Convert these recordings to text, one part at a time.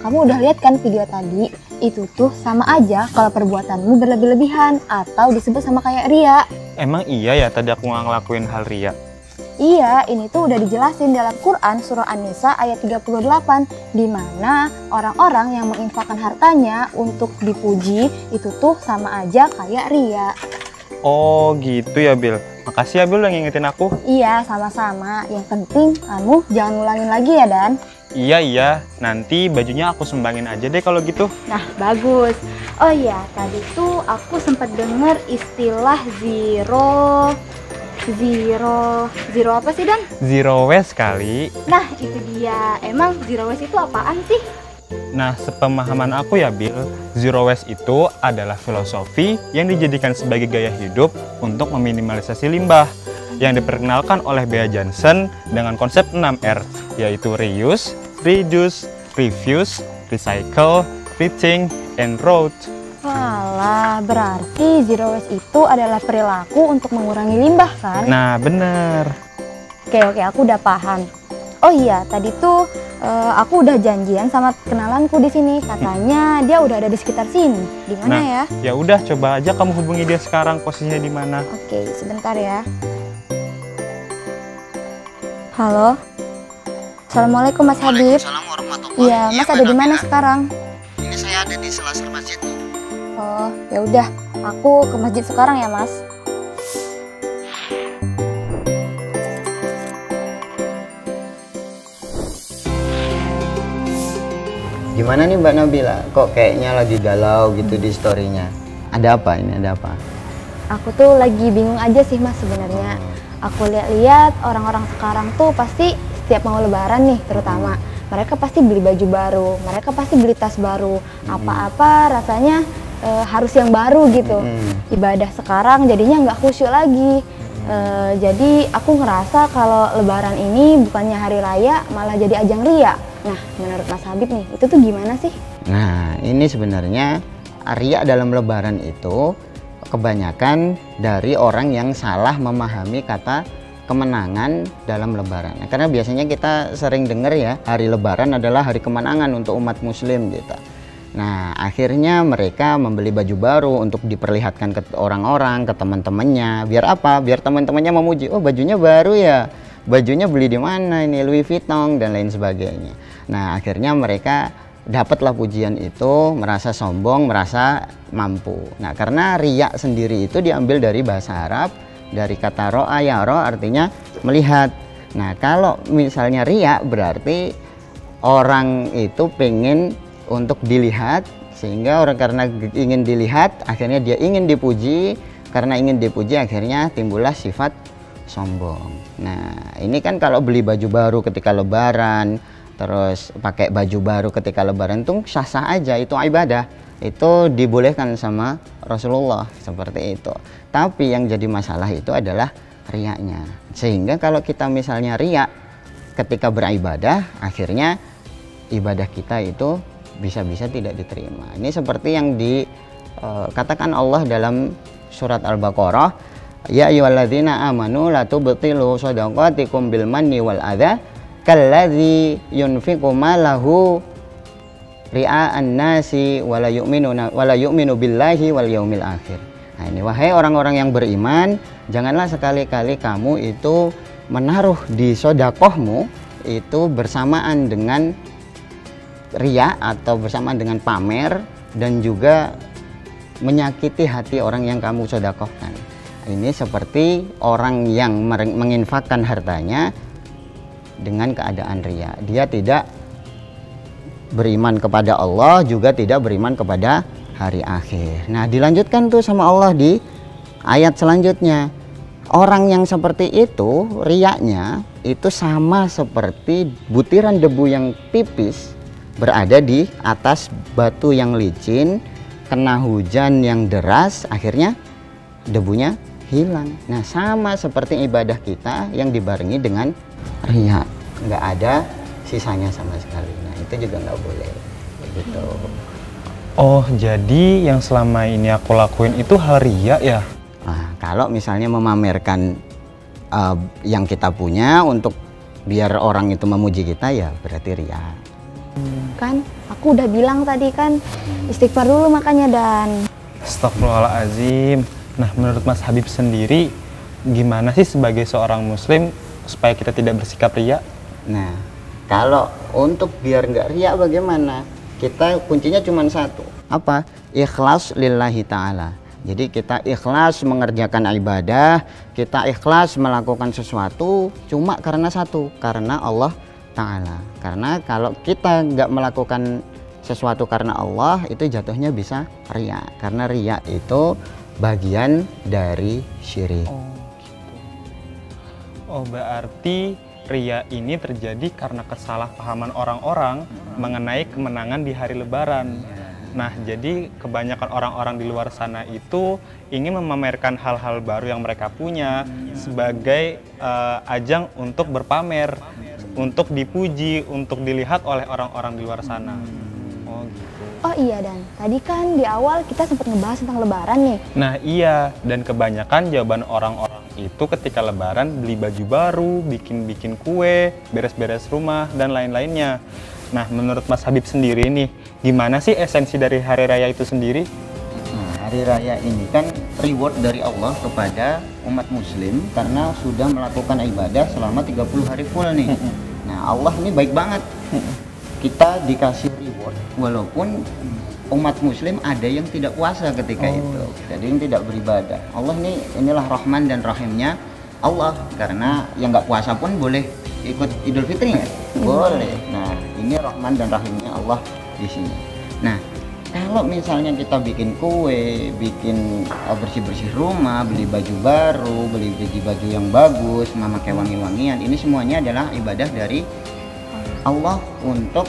kamu udah lihat kan video tadi? Itu tuh sama aja kalau perbuatanmu berlebih-lebihan atau disebut sama kayak ria. Emang iya ya tadi aku nggak ngelakuin hal ria? Iya, ini tuh udah dijelasin dalam Quran surah An-Nisa ayat 38, di mana orang-orang yang menginfakkan hartanya untuk dipuji itu tuh sama aja kayak ria. Oh gitu ya Bil. Makasih ya Bil udah ngingetin aku. Iya, sama-sama. Yang penting kamu jangan ngulangin lagi ya, Dan. Iya, nanti bajunya aku sumbangin aja deh kalau gitu. Nah, bagus. Oh iya, tadi tuh aku sempat dengar istilah zero apa sih, Dan? Zero waste kali. Nah, itu dia. Emang zero waste itu apaan sih? Nah, sepemahaman aku ya Bil, zero waste itu adalah filosofi yang dijadikan sebagai gaya hidup untuk meminimalisasi limbah yang diperkenalkan oleh Bea Johnson dengan konsep 6R, yaitu reuse, reduce, refuse, recycle, rethink, and road. Walah, berarti zero waste itu adalah perilaku untuk mengurangi limbah kan? Nah, bener. Oke, aku udah paham. Oh iya, tadi tuh aku udah janjian sama kenalanku di sini. Katanya dia udah ada di sekitar sini. Di mana ya? Ya udah, coba aja kamu hubungi dia sekarang, posisinya di mana. Oke, sebentar ya. Halo. Assalamualaikum Mas Habib. Waalaikumsalam warahmatullahi. Iya, Mas ada di mana sekarang? Ini saya ada di sela-sela masjid. Oh, ya udah. Aku ke masjid sekarang ya, Mas. Gimana nih Mbak Nabila? Kok kayaknya lagi galau gitu di story-nya? Ada apa ini? Ada apa? Aku tuh lagi bingung aja sih, Mas, sebenarnya. Aku lihat-lihat orang-orang sekarang tuh pasti setiap mau lebaran nih terutama. Mereka pasti beli baju baru, mereka pasti beli tas baru. Apa-apa rasanya harus yang baru gitu. Ibadah sekarang jadinya nggak khusyuk lagi. Jadi aku ngerasa kalau lebaran ini bukannya hari raya malah jadi ajang ria. Nah, menurut Mas Habib nih, itu tuh gimana sih? Nah, ini sebenarnya ria dalam lebaran itu kebanyakan dari orang yang salah memahami kata kemenangan dalam lebaran. Nah, karena biasanya kita sering dengar ya, hari lebaran adalah hari kemenangan untuk umat muslim gitu. Nah, akhirnya mereka membeli baju baru untuk diperlihatkan ke orang-orang, ke teman-temannya. Biar apa? Biar teman-temannya memuji, oh bajunya baru ya, bajunya beli di mana ini, Louis Vuitton dan lain sebagainya. Nah, akhirnya mereka dapatlah pujian itu, merasa sombong, merasa mampu. Nah, karena riya sendiri itu diambil dari bahasa Arab, dari kata ro'a yaro, artinya melihat. Nah, kalau misalnya riya berarti orang itu pengen untuk dilihat, sehingga orang karena ingin dilihat akhirnya dia ingin dipuji, karena ingin dipuji akhirnya timbullah sifat sombong. Nah, ini kan kalau beli baju baru ketika lebaran, terus pakai baju baru ketika lebaran itu sah-sah aja, itu ibadah, itu dibolehkan sama Rasulullah seperti itu. Tapi yang jadi masalah itu adalah riyanya. Sehingga kalau kita misalnya riya ketika beribadah, akhirnya ibadah kita itu bisa-bisa tidak diterima. Ini seperti yang dikatakan Allah dalam surat Al-Baqarah, ya ayyuhalladzina amanu la tubtilu shadaqatikum bil manni wal adza kalladzi yunfiqu malahu ria'an nasi wala yu'minu billahi wal yaumil akhir. Nah, ini wahai orang-orang yang beriman, janganlah sekali-kali kamu itu menaruh di sedekahmu itu bersamaan dengan riya atau bersamaan dengan pamer, dan juga menyakiti hati orang yang kamu sedekahkan. Ini seperti orang yang menginfakkan hartanya dengan keadaan riya. Dia tidak beriman kepada Allah, juga tidak beriman kepada hari akhir. Nah, dilanjutkan tuh sama Allah di ayat selanjutnya. Orang yang seperti itu, riyanya itu sama seperti butiran debu yang tipis berada di atas batu yang licin, kena hujan yang deras, akhirnya debunya hilang. Nah, sama seperti ibadah kita yang dibarengi dengan riya, nggak ada sisanya sama sekali. Nah, itu juga nggak boleh begitu. Oh, jadi yang selama ini aku lakuin itu hal riya ya? Nah, kalau misalnya memamerkan yang kita punya untuk biar orang itu memuji kita, ya berarti riya. Kan aku udah bilang tadi kan, istighfar dulu makanya Dan. Astagfirullahaladzim. Nah, menurut Mas Habib sendiri, gimana sih sebagai seorang muslim supaya kita tidak bersikap riya? Nah, kalau untuk biar nggak riak bagaimana? Kita kuncinya cuma satu. Apa? Ikhlas lillahi ta'ala. Jadi kita ikhlas mengerjakan ibadah, kita ikhlas melakukan sesuatu cuma karena satu, karena Allah Ta'ala. Karena kalau kita nggak melakukan sesuatu karena Allah, itu jatuhnya bisa riya. Karena riya itu bagian dari syirik. Oh, gitu. Oh, berarti riya ini terjadi karena kesalahpahaman orang-orang mengenai kemenangan di hari Lebaran. Nah, jadi kebanyakan orang-orang di luar sana itu ingin memamerkan hal-hal baru yang mereka punya sebagai ajang untuk berpamer, untuk dipuji, untuk dilihat oleh orang-orang di luar sana. Oh, gitu. Oh iya Dan, tadi kan di awal kita sempat ngebahas tentang Lebaran nih. Nah iya, dan kebanyakan jawaban orang-orang itu ketika Lebaran beli baju baru, bikin kue, beres-beres rumah, dan lain-lainnya. Nah, menurut Mas Habib sendiri nih, gimana sih esensi dari Hari Raya itu sendiri? Nah, Hari Raya ini kan reward dari Allah kepada umat muslim karena sudah melakukan ibadah selama 30 hari full nih. Nah, Allah ini baik banget. Kita dikasih reward walaupun umat muslim ada yang tidak puasa ketika itu. Jadi yang tidak beribadah. Allah inilah Rahman dan Rahimnya Allah, karena yang nggak puasa pun boleh ikut Idul Fitri nggak? Boleh. Nah, ini Rahman dan Rahimnya Allah di sini. Nah, kalau misalnya kita bikin kue, bikin bersih-bersih rumah, beli baju baru, beli baju yang bagus, memakai wangi-wangian, ini semuanya adalah ibadah dari Allah untuk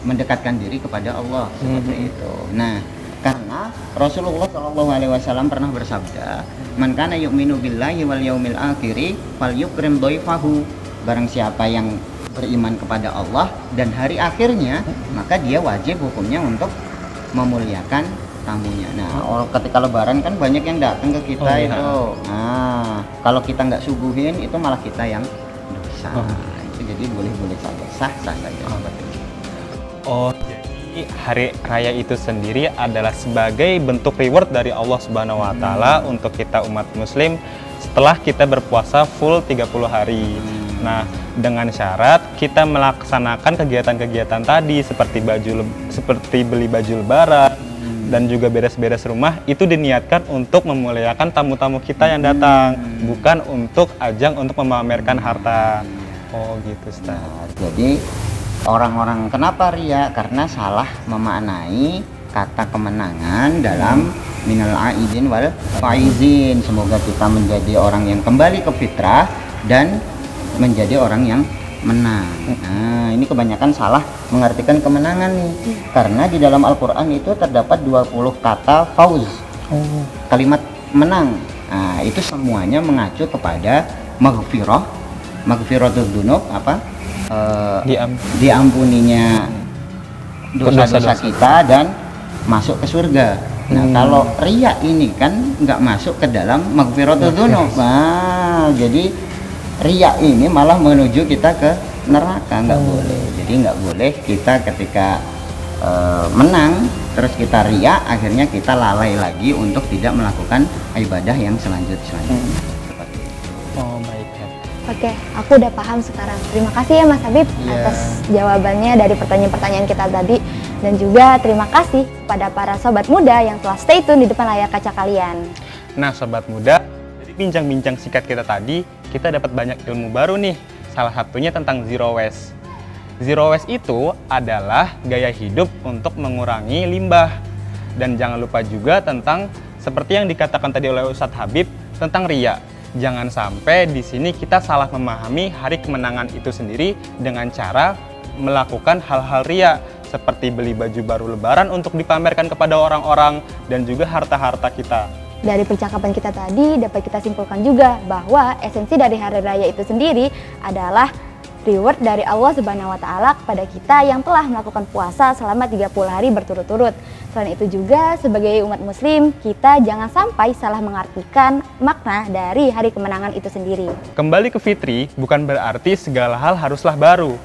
mendekatkan diri kepada Allah, seperti itu. Nah, karena Rasulullah SAW pernah bersabda, "Man kana yu'minu billahi wal yaumil akhiri falyukrim dhaifahu." Barang siapa yang beriman kepada Allah dan hari akhirnya, maka dia wajib hukumnya untuk memuliakan tamunya. Nah, ketika Lebaran kan banyak yang datang ke kita itu. Nah, kalau kita nggak suguhin, itu malah kita yang dosa. Itu jadi boleh-boleh saja, sah-sah saja. Oh, jadi Hari Raya itu sendiri adalah sebagai bentuk reward dari Allah Subhanahu wa Ta'ala untuk kita umat muslim setelah kita berpuasa full 30 hari. Nah, dengan syarat kita melaksanakan kegiatan-kegiatan tadi seperti beli baju Lebaran dan juga beres-beres rumah, itu diniatkan untuk memuliakan tamu-tamu kita yang datang, bukan untuk ajang untuk memamerkan harta. Oh, gitu, Ustaz. Nah, jadi orang-orang kenapa riya? Karena salah memaknai kata kemenangan dalam minal aidin wal faizin. Semoga kita menjadi orang yang kembali ke fitrah dan menjadi orang yang menang. Nah, ini kebanyakan salah mengartikan kemenangan nih. Karena di dalam Al-Qur'an itu terdapat 20 kata fauz. Kalimat menang. Nah, itu semuanya mengacu kepada maghfiratul dzunub, diampuninya dosa-dosa kita dan masuk ke surga. Nah, kalau riya ini kan nggak masuk ke dalam maghfiratul dzunub. Nah, jadi riya ini malah menuju kita ke neraka, nggak boleh. Jadi nggak boleh kita ketika menang terus kita riya, akhirnya kita lalai lagi untuk tidak melakukan ibadah yang selanjutnya. Oh, baik. Oke, aku udah paham sekarang. Terima kasih ya Mas Habib atas jawabannya dari pertanyaan-pertanyaan kita tadi. Dan juga terima kasih kepada para sobat muda yang telah stay tune di depan layar kaca kalian. Nah, sobat muda, dari bincang-bincang singkat kita tadi, kita dapat banyak ilmu baru nih. Salah satunya tentang zero waste. Zero waste itu adalah gaya hidup untuk mengurangi limbah. Dan jangan lupa juga tentang seperti yang dikatakan tadi oleh Ustadz Habib tentang riya. Jangan sampai di sini kita salah memahami hari kemenangan itu sendiri dengan cara melakukan hal-hal riya seperti beli baju baru Lebaran untuk dipamerkan kepada orang-orang dan juga harta-harta kita. Dari percakapan kita tadi dapat kita simpulkan juga bahwa esensi dari Hari Raya itu sendiri adalah reward dari Allah Subhanahu wa Ta'ala kepada kita yang telah melakukan puasa selama 30 hari berturut-turut. Selain itu juga sebagai umat muslim, kita jangan sampai salah mengartikan makna dari hari kemenangan itu sendiri. Kembali ke fitri bukan berarti segala hal haruslah baru.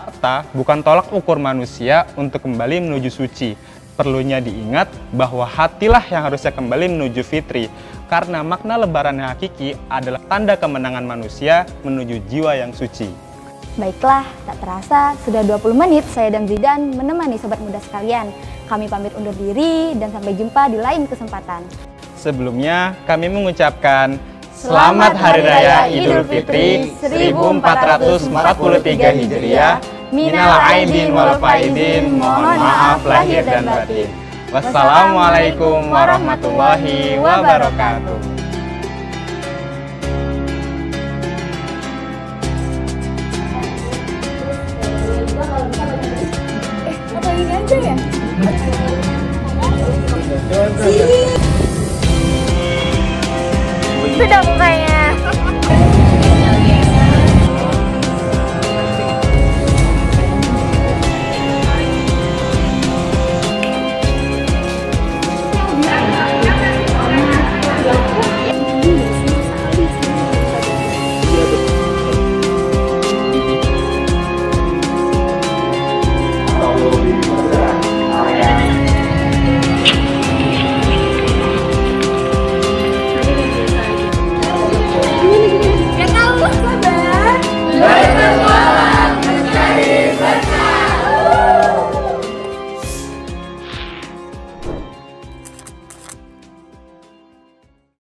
fakta bukan tolak ukur manusia untuk kembali menuju suci. Perlunya diingat bahwa hatilah yang harusnya kembali menuju fitri, karena makna lebaran yang hakiki adalah tanda kemenangan manusia menuju jiwa yang suci. Baiklah, tak terasa sudah 20 menit saya dan Zidan menemani sobat muda sekalian. Kami pamit undur diri dan sampai jumpa di lain kesempatan. Sebelumnya kami mengucapkan Selamat Hari Raya Idul Fitri 1443 Hijriah. Minal aidin wal faidin, mohon maaf lahir dan batin. Wassalamualaikum warahmatullahi wabarakatuh. Atau ini aja ya? Sudah mukanya.